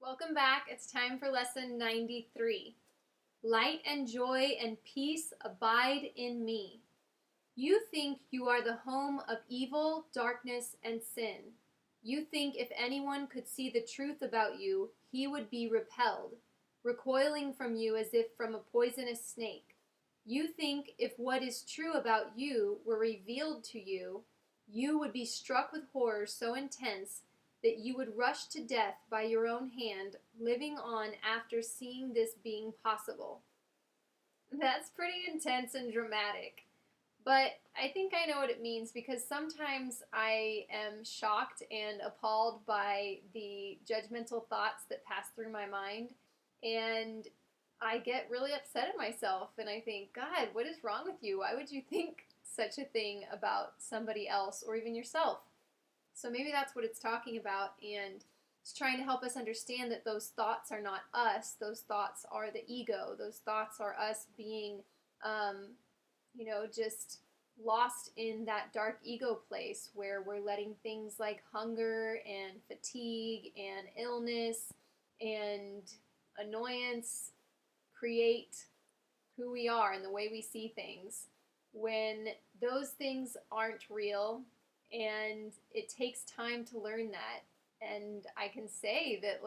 Welcome back. It's time for lesson 93. Light and joy and peace abide in me. You think you are the home of evil, darkness, and sin. You think if anyone could see the truth about you, he would be repelled, recoiling from you as if from a poisonous snake. You think if what is true about you were revealed to you, you would be struck with horror so intense that you would rush to death by your own hand, living on after seeing this being possible. That's pretty intense and dramatic. But I think I know what it means, because sometimes I am shocked and appalled by the judgmental thoughts that pass through my mind, and I get really upset at myself, and I think, God, what is wrong with you? Why would you think such a thing about somebody else or even yourself? So maybe that's what it's talking about, and it's trying to help us understand that those thoughts are not us. Those thoughts are the ego. Those thoughts are us being, just lost in that dark ego place where we're letting things like hunger and fatigue and illness and annoyance create who we are and the way we see things, when those things aren't real. And it takes time to learn that. And I can say that,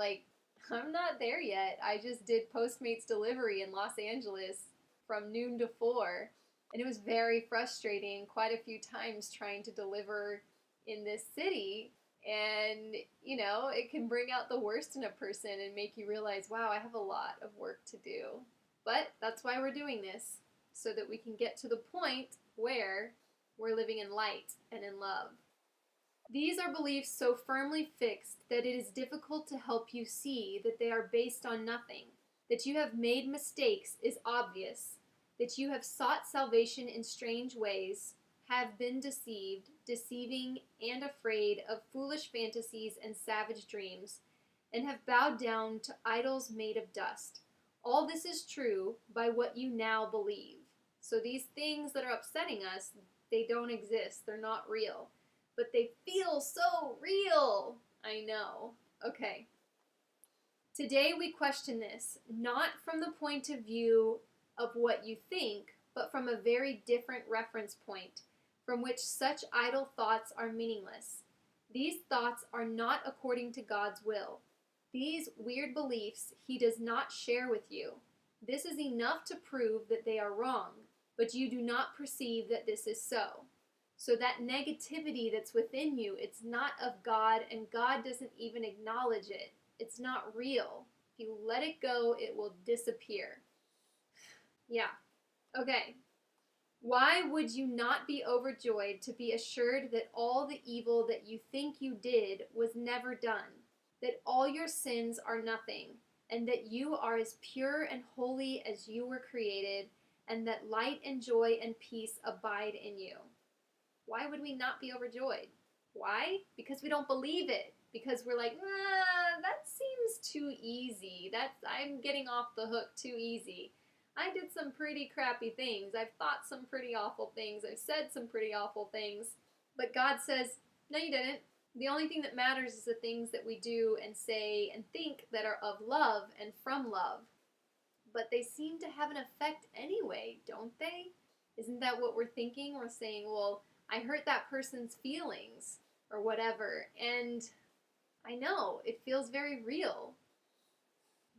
I'm not there yet. I just did Postmates delivery in Los Angeles from noon to 4. And it was very frustrating quite a few times trying to deliver in this city. And, it can bring out the worst in a person and make you realize, wow, I have a lot of work to do. But that's why we're doing this, so that we can get to the point where we're living in light and in love. These are beliefs so firmly fixed that it is difficult to help you see that they are based on nothing. That you have made mistakes is obvious. That you have sought salvation in strange ways, have been deceived, deceiving and afraid of foolish fantasies and savage dreams, and have bowed down to idols made of dust. All this is true by what you now believe. So these things that are upsetting us, they don't exist. They're not real. But they feel so real. I know. Okay. Today we question this, not from the point of view of what you think, but from a very different reference point, from which such idle thoughts are meaningless. These thoughts are not according to God's will. These weird beliefs He does not share with you. This is enough to prove that they are wrong, but you do not perceive that this is so. So that negativity that's within you, it's not of God, and God doesn't even acknowledge it. It's not real. If you let it go, it will disappear. Yeah. Okay. Why would you not be overjoyed to be assured that all the evil that you think you did was never done, that all your sins are nothing, and that you are as pure and holy as you were created, and that light and joy and peace abide in you? Why would we not be overjoyed? Why? Because we don't believe it. Because we're like, that seems too easy. I'm getting off the hook too easy. I did some pretty crappy things. I've thought some pretty awful things. I've said some pretty awful things. But God says, no, you didn't. The only thing that matters is the things that we do and say and think that are of love and from love. But they seem to have an effect anyway, don't they? Isn't that what we're thinking? We're saying, well, I hurt that person's feelings or whatever. And I know, it feels very real.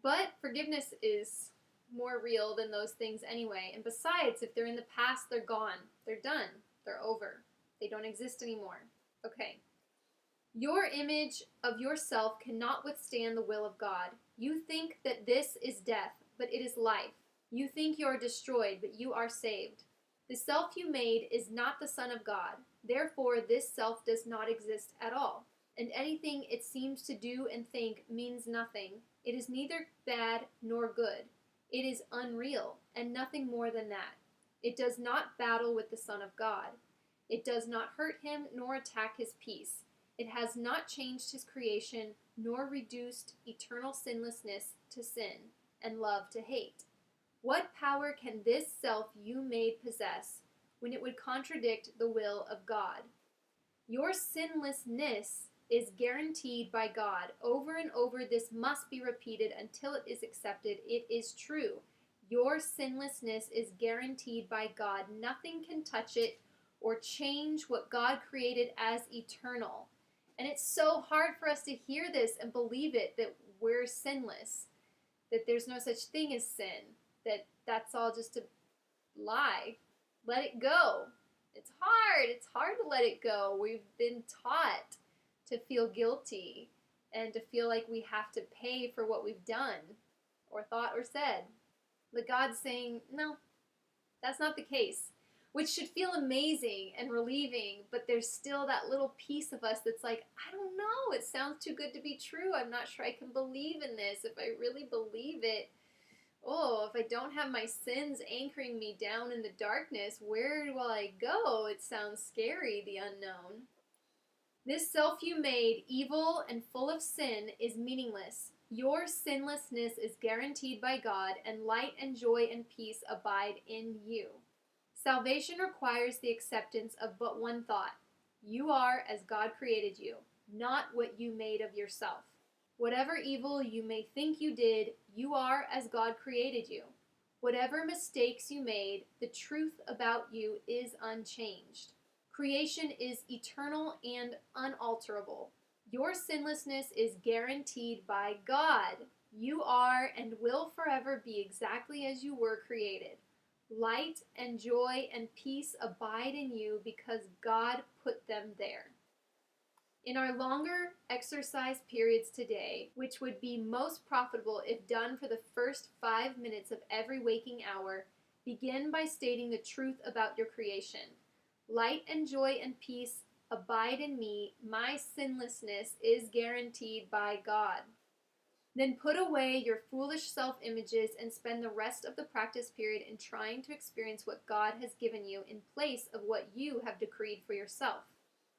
But forgiveness is more real than those things anyway. And besides, if they're in the past, they're gone. They're done. They're over. They don't exist anymore. Okay. Your image of yourself cannot withstand the will of God. You think that this is death, but it is life. You think you are destroyed, but you are saved. The self you made is not the Son of God. Therefore, this self does not exist at all. And anything it seems to do and think means nothing. It is neither bad nor good. It is unreal, and nothing more than that. It does not battle with the Son of God. It does not hurt him nor attack his peace. It has not changed his creation, nor reduced eternal sinlessness to sin, and love to hate. What power can this self you made possess when it would contradict the will of God? Your sinlessness is guaranteed by God. Over and over, this must be repeated until it is accepted. It is true. Your sinlessness is guaranteed by God. Nothing can touch it or change what God created as eternal. And it's so hard for us to hear this and believe it, that we're sinless, that there's no such thing as sin, that that's all just a lie. Let it go. It's hard. It's hard to let it go. We've been taught to feel guilty and to feel like we have to pay for what we've done or thought or said. But God's saying, no, that's not the case, which should feel amazing and relieving, but there's still that little piece of us that's like, I don't know, it sounds too good to be true. I'm not sure I can believe in this. If I really believe it, if I don't have my sins anchoring me down in the darkness, where will I go? It sounds scary, the unknown. This self you made, evil and full of sin, is meaningless. Your sinlessness is guaranteed by God, and light and joy and peace abide in you. Salvation requires the acceptance of but one thought. You are as God created you, not what you made of yourself. Whatever evil you may think you did, you are as God created you. Whatever mistakes you made, the truth about you is unchanged. Creation is eternal and unalterable. Your sinlessness is guaranteed by God. You are and will forever be exactly as you were created. Light and joy and peace abide in you because God put them there. In our longer exercise periods today, which would be most profitable if done for the first 5 minutes of every waking hour, begin by stating the truth about your creation. Light and joy and peace abide in me. My sinlessness is guaranteed by God. Then put away your foolish self-images and spend the rest of the practice period in trying to experience what God has given you in place of what you have decreed for yourself.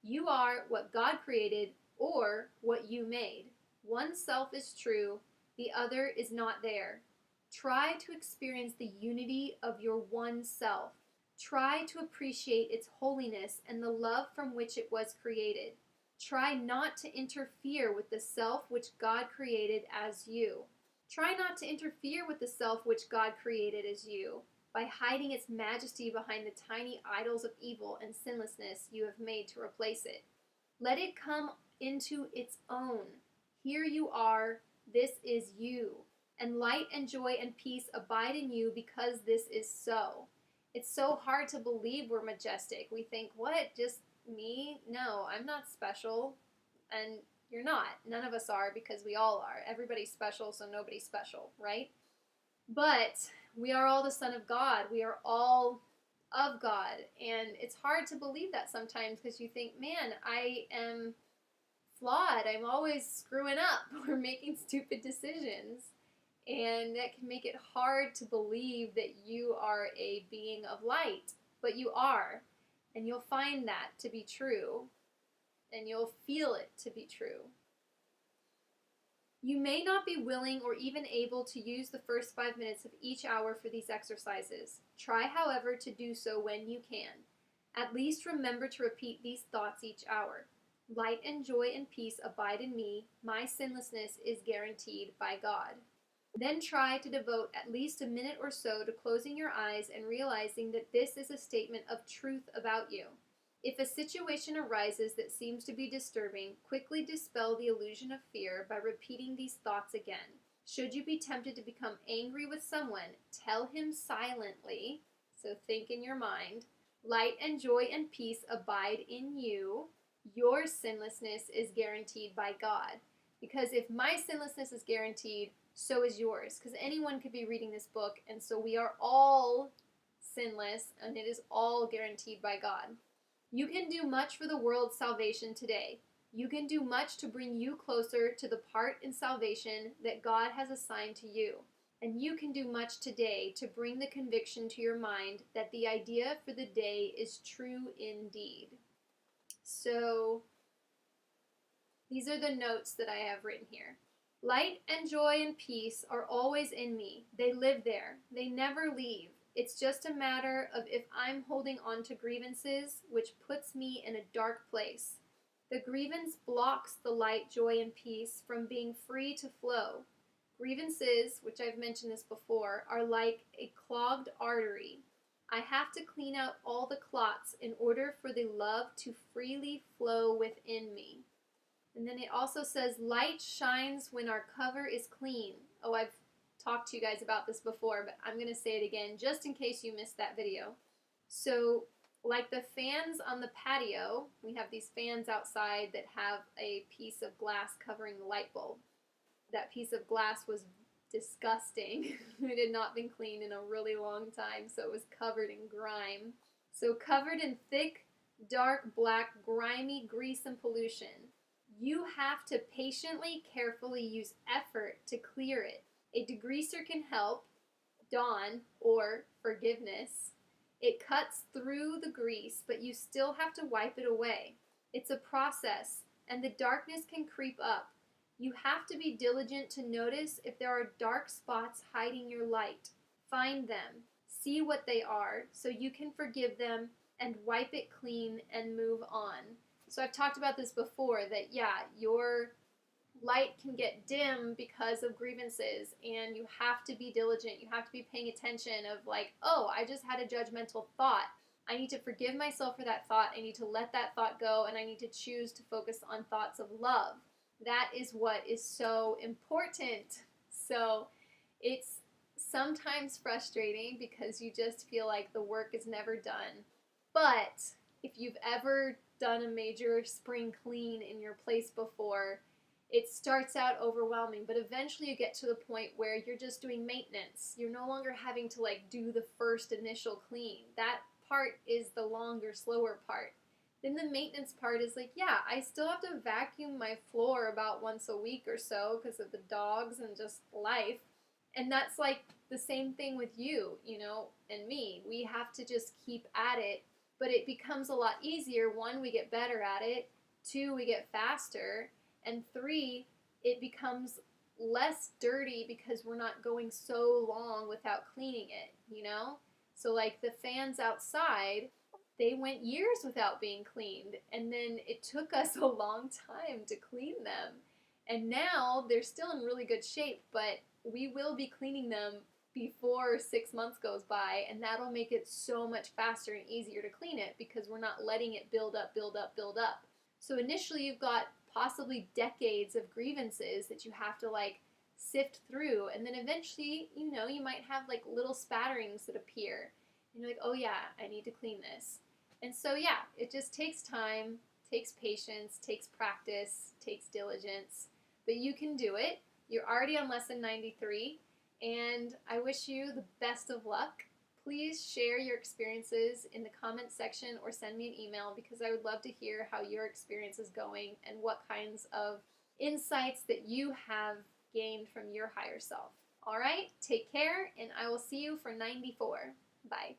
You are what God created or what you made. One self is true, the other is not there. Try to experience the unity of your one self. Try to appreciate its holiness and the love from which it was created. Try not to interfere with the self which God created as you. Try not to interfere with the self which God created as you by hiding its majesty behind the tiny idols of evil and sinlessness you have made to replace it. Let it come into its own. Here you are, this is you, and light and joy and peace abide in you because this is so. It's so hard to believe we're majestic. We think, what, just me? No, I'm not special, and you're not. None of us are because we all are. Everybody's special, so nobody's special, right? But we are all the Son of God. We are all of God. And it's hard to believe that sometimes because you think, man, I am flawed. I'm always screwing up or making stupid decisions. And that can make it hard to believe that you are a being of light. But you are. And you'll find that to be true. And you'll feel it to be true. You may not be willing or even able to use the first 5 minutes of each hour for these exercises. Try, however, to do so when you can. At least remember to repeat these thoughts each hour. Light and joy and peace abide in me. My sinlessness is guaranteed by God. Then try to devote at least a minute or so to closing your eyes and realizing that this is a statement of truth about you. If a situation arises that seems to be disturbing, quickly dispel the illusion of fear by repeating these thoughts again. Should you be tempted to become angry with someone, tell him silently, so think in your mind, light and joy and peace abide in you. Your sinlessness is guaranteed by God. Because if my sinlessness is guaranteed, so is yours. Because anyone could be reading this book, and so we are all sinless, and it is all guaranteed by God. You can do much for the world's salvation today. You can do much to bring you closer to the part in salvation that God has assigned to you. And you can do much today to bring the conviction to your mind that the idea for the day is true indeed. So, these are the notes that I have written here. Light and joy and peace are always in me. They live there. They never leave. It's just a matter of if I'm holding on to grievances, which puts me in a dark place. The grievance blocks the light, joy, and peace from being free to flow. Grievances, which I've mentioned this before, are like a clogged artery. I have to clean out all the clots in order for the love to freely flow within me. And then it also says, light shines when our cover is clean. Oh, I've talked to you guys about this before, but I'm going to say it again just in case you missed that video. So, like the fans on the patio, we have these fans outside that have a piece of glass covering the light bulb. That piece of glass was disgusting. It had not been cleaned in a really long time, so it was covered in grime. So covered in thick, dark, black, grimy grease and pollution. You have to patiently, carefully use effort to clear it. A degreaser can help, Dawn, or forgiveness. It cuts through the grease, but you still have to wipe it away. It's a process, and the darkness can creep up. You have to be diligent to notice if there are dark spots hiding your light. Find them, see what they are, so you can forgive them and wipe it clean and move on. So I've talked about this before, that yeah, your light can get dim because of grievances, and you have to be diligent. You have to be paying attention of like, oh, I just had a judgmental thought. I need to forgive myself for that thought. I need to let that thought go, and I need to choose to focus on thoughts of love. That is what is so important. So it's sometimes frustrating because you just feel like the work is never done. But if you've ever done a major spring clean in your place before, it starts out overwhelming, but eventually you get to the point where you're just doing maintenance. You're no longer having to like do the first initial clean. That part is the longer, slower part. Then the maintenance part is like, yeah, I still have to vacuum my floor about once a week or so because of the dogs and just life. And that's like the same thing with you, and me. We have to just keep at it, but it becomes a lot easier. 1, we get better at it. 2, we get faster. And 3, it becomes less dirty because we're not going so long without cleaning it, So like the fans outside, they went years without being cleaned, and then it took us a long time to clean them. And now they're still in really good shape, but we will be cleaning them before 6 months goes by, and that'll make it so much faster and easier to clean it because we're not letting it build up, build up, build up. So initially you've got possibly decades of grievances that you have to like sift through, and then eventually, you might have like little spatterings that appear, and you're like, oh yeah, I need to clean this. And so yeah, it just takes time, takes patience, takes practice, takes diligence, but you can do it. You're already on lesson 93, and I wish you the best of luck. Please share your experiences in the comment section or send me an email because I would love to hear how your experience is going and what kinds of insights that you have gained from your higher self. All right, take care, and I will see you for 94. Bye.